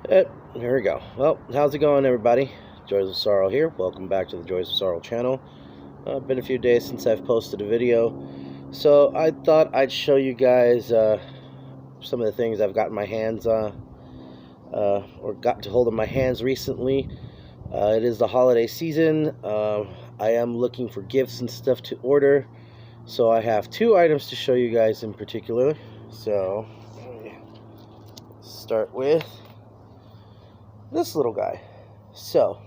Here we go. Well, how's it going, everybody? Joys of Sorrow here. Welcome back to the Joys of Sorrow channel. Been a few days since I've posted a video, so I thought I'd show you guys some of the things I've gotten my hands on, or got to hold in my hands recently. It is the holiday season. I am looking for gifts and stuff to order, so I have two items to show you guys in particular. So, let me start with this little guy. So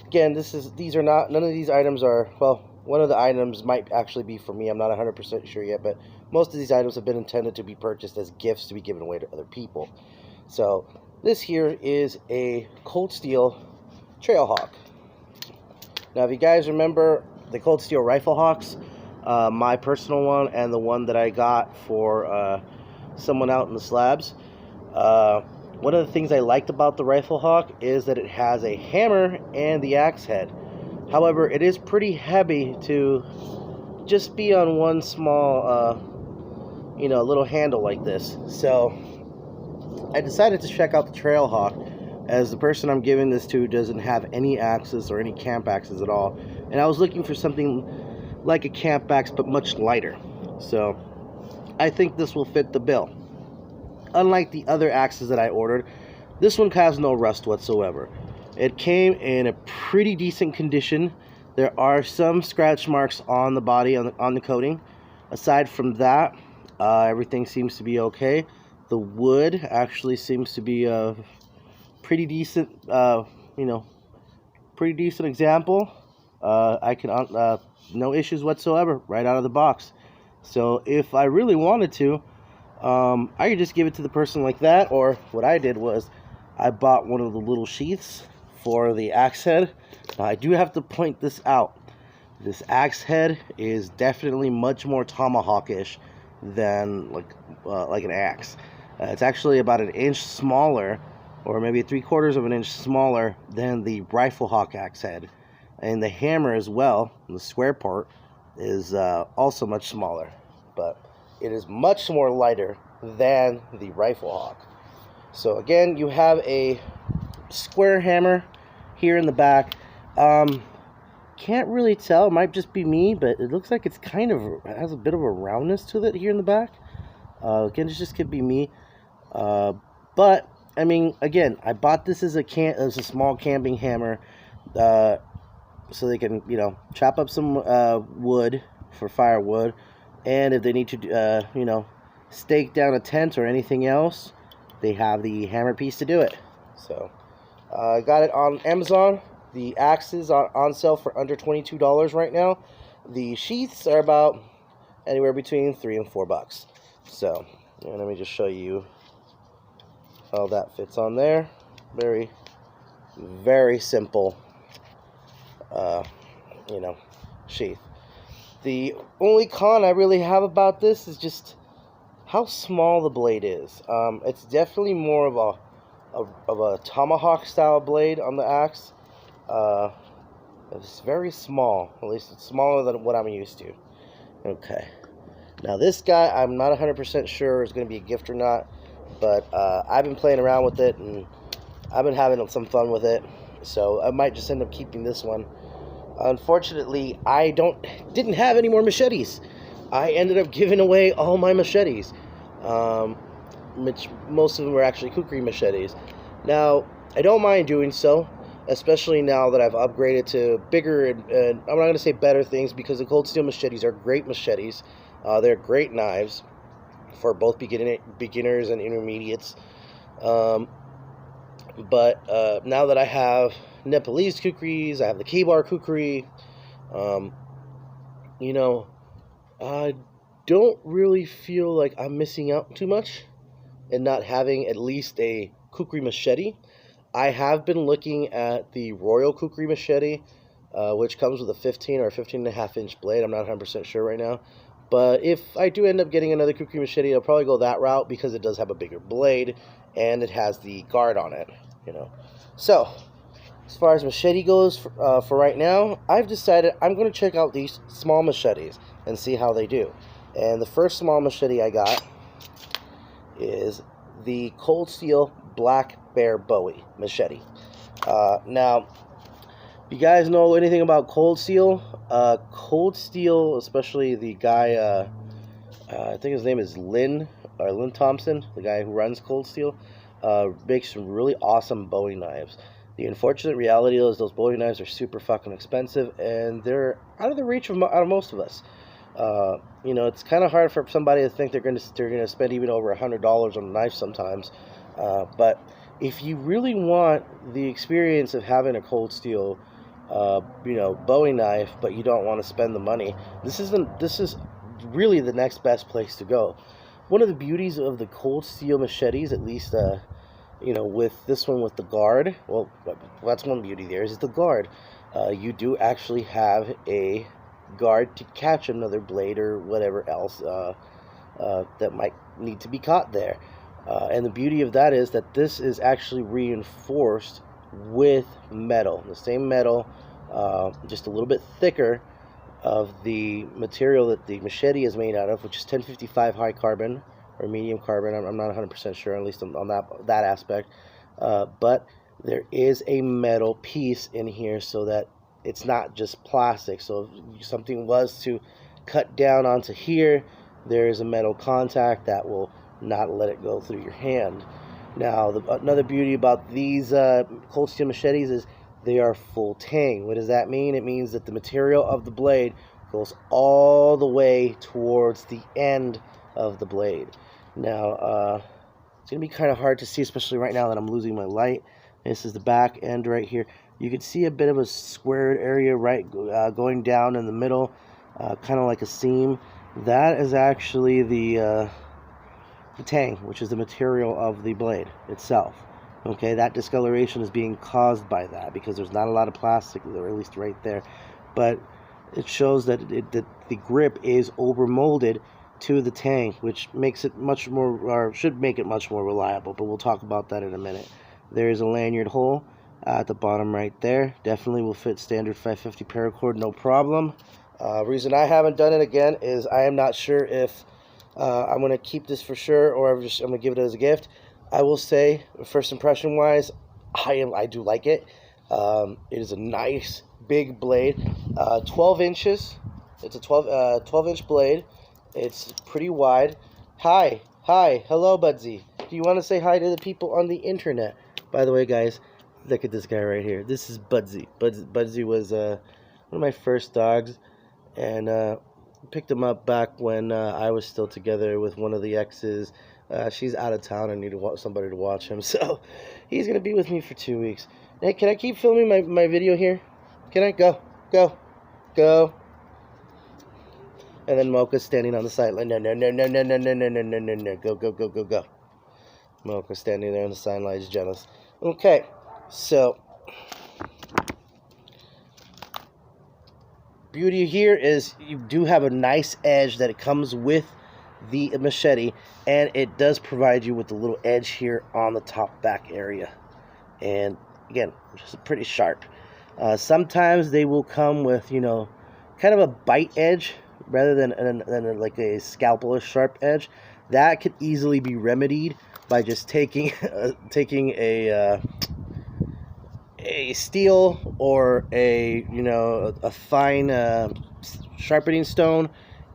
again, none of these items are, well, one of the items might actually be for me. I'm not 100% sure yet, but most of these items have been intended to be purchased as gifts to be given away to other people. So this here is a Cold Steel Trailhawk. Now, if you guys remember the Cold Steel Rifle Hawks, my personal one and the one that I got for someone out in the slabs, one of the things I liked about the Rifle Hawk is that it has a hammer and the axe head. However, it is pretty heavy to just be on one small, little handle like this. So I decided to check out the Trailhawk, as the person I'm giving this to doesn't have any axes or any camp axes at all. And I was looking for something like a camp axe, but much lighter. So I think this will fit the bill. Unlike the other axes that I ordered, this one has no rust whatsoever. It came in a pretty decent condition. There are some scratch marks on the body, on the coating. Aside from that, everything seems to be okay. The wood actually seems to be a pretty decent, pretty decent example. I can no issues whatsoever right out of the box. So if I really wanted to, I could just give it to the person like that, or what I did was I bought one of the little sheaths for the axe head. Now, I do have to point this out. This axe head is definitely much more tomahawkish than like an axe. It's actually about an inch smaller, or maybe 3/4 of an inch smaller than the Rifle Hawk axe head. And the hammer as well, the square part, is also much smaller. But it is much more lighter than the Rifle Hawk. So again, you have a square hammer here in the back. Can't really tell, it might just be me, but it looks like it's it has a bit of a roundness to it here in the back. Again, it just could be me. But I mean, again, I bought this as a small camping hammer, so they can, chop up some wood for firewood. And if they need to, stake down a tent or anything else, they have the hammer piece to do it. So, I got it on Amazon. The axes are on sale for under $22 right now. The sheaths are about anywhere between $3 and $4. So, let me just show you how that fits on there. Very, very simple, sheath. The only con I really have about this is just how small the blade is. It's definitely more of a tomahawk style blade on the axe. It's very small. At least it's smaller than what I'm used to. Okay. Now this guy, I'm not 100% sure is going to be a gift or not, but I've been playing around with it and I've been having some fun with it. So I might just end up keeping this one. Unfortunately, I didn't have any more machetes. I ended up giving away all my machetes, which most of them were actually kukri machetes. Now, I don't mind doing so, especially now that I've upgraded to bigger and I'm not going to say better things, because the Cold Steel machetes are great machetes. They're great knives for both beginners and intermediates. But now that I have Nepalese kukris, I have the Ka-Bar kukri, I don't really feel like I'm missing out too much in not having at least a kukri machete. I have been looking at the Royal kukri machete, which comes with a 15 or 15.5 inch blade. I'm not 100% sure right now. But if I do end up getting another kukri machete, I'll probably go that route, because it does have a bigger blade and it has the guard on it, So, as far as machete goes, for right now, I've decided I'm going to check out these small machetes and see how they do. And the first small machete I got is the Cold Steel Black Bear Bowie machete. Now, you guys know anything about Cold Steel? Cold Steel, especially the guy, I think his name is Lynn Thompson, the guy who runs Cold Steel, makes some really awesome Bowie knives. The unfortunate reality is those Bowie knives are super fucking expensive, and they're out of the reach of most of us. You know, it's kind of hard for somebody to think they're gonna spend even over $100 on a knife sometimes. But if you really want the experience of having a Cold Steel, you know, Bowie knife, but you don't want to spend the money, this is really the next best place to go. One of the beauties of the Cold Steel machetes, at least, you know, with this one with the guard, well, that's one beauty there, is the guard. You do actually have a guard to catch another blade or whatever else that might need to be caught there. And the beauty of that is that this is actually reinforced with metal, the same metal, just a little bit thicker of the material that the machete is made out of, which is 1055 high carbon or medium carbon. I'm not 100% sure, at least on that aspect. But there is a metal piece in here so that it's not just plastic. So if something was to cut down onto here, there is a metal contact that will not let it go through your hand. Now, another beauty about these Cold Steel machetes is they are full tang. What does that mean? It means that the material of the blade goes all the way towards the end of the blade. Now, it's going to be kind of hard to see, especially right now that I'm losing my light. This is the back end right here. You can see a bit of a squared area right going down in the middle, kind of like a seam. That is actually the tang, which is the material of the blade itself. Okay, that discoloration is being caused by that because there's not a lot of plastic, or at least right there. But it shows that that the grip is over molded to the tang, which makes it much more, or should make it much more reliable. But we'll talk about that in a minute. There is a lanyard hole at the bottom right there. Definitely will fit standard 550 paracord, no problem. Reason I haven't done it again is I am not sure if I'm going to keep this for sure, or I'm going to give it as a gift. I will say, first impression wise, I do like it. It is a nice big blade, 12 inches. It's a 12 inch blade. It's pretty wide. Hi, hello, Budsy. Do you want to say hi to the people on the internet? By the way, guys, look at this guy right here. This is Budsy. Budsy was one of my first dogs, and picked him up back when I was still together with one of the exes. She's out of town. I need somebody to watch him, so he's gonna be with me for 2 weeks. Hey, can I keep filming my video here? Can I? Go. And then Mocha's standing on the sideline. No. Go. Mocha standing there on the sideline is jealous. Okay, so beauty here is you do have a nice edge that it comes with the machete, and it does provide you with a little edge here on the top back area, and again, just pretty sharp. Sometimes they will come with, you know, kind of a bite edge rather than like a scalpel sharp edge. That could easily be remedied by just taking a steel or a fine sharpening stone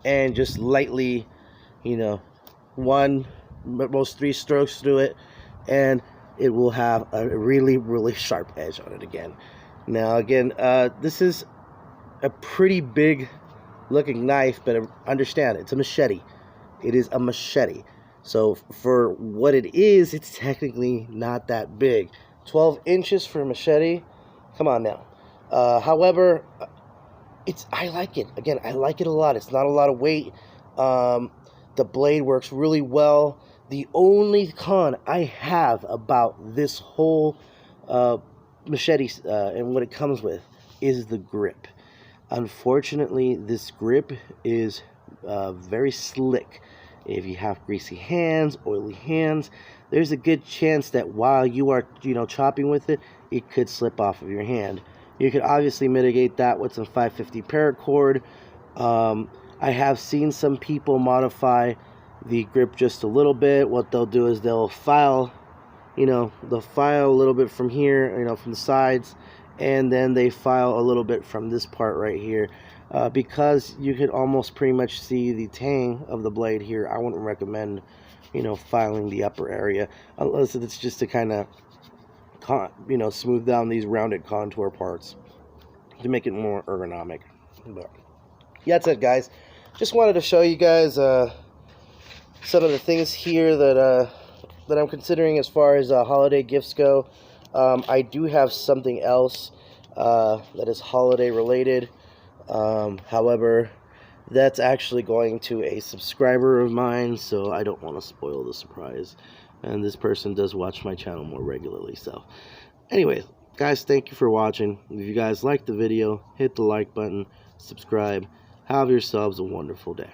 and just lightly, one, most 3 strokes through it, and it will have a really sharp edge on it again. Now again, this is a pretty big looking knife, but understand it's a machete. It is a machete. So for what it is, it's technically not that big. 12 inches for a machete. Come on now. However, I like it. Again, I like it a lot. It's not a lot of weight. The blade works really well. The only con I have about this whole machete and what it comes with is the grip. Unfortunately, this grip is very slick. If you have greasy hands, oily hands, there's a good chance that while you are, chopping with it, it could slip off of your hand. You could obviously mitigate that with some 550 paracord. I have seen some people modify the grip just a little bit, what they'll do is they'll file, they'll file a little bit from here, from the sides, and then they file a little bit from this part right here. Because you could almost pretty much see the tang of the blade here, I wouldn't recommend, filing the upper area, unless it's just to kind of, smooth down these rounded contour parts to make it more ergonomic. But yeah, that's it, guys. Just wanted to show you guys some of the things here that I'm considering as far as holiday gifts go. I do have something else that is holiday related. However, that's actually going to a subscriber of mine, so I don't want to spoil the surprise. And this person does watch my channel more regularly. So anyways, guys, thank you for watching. If you guys liked the video, hit the like button, subscribe. Have yourselves a wonderful day.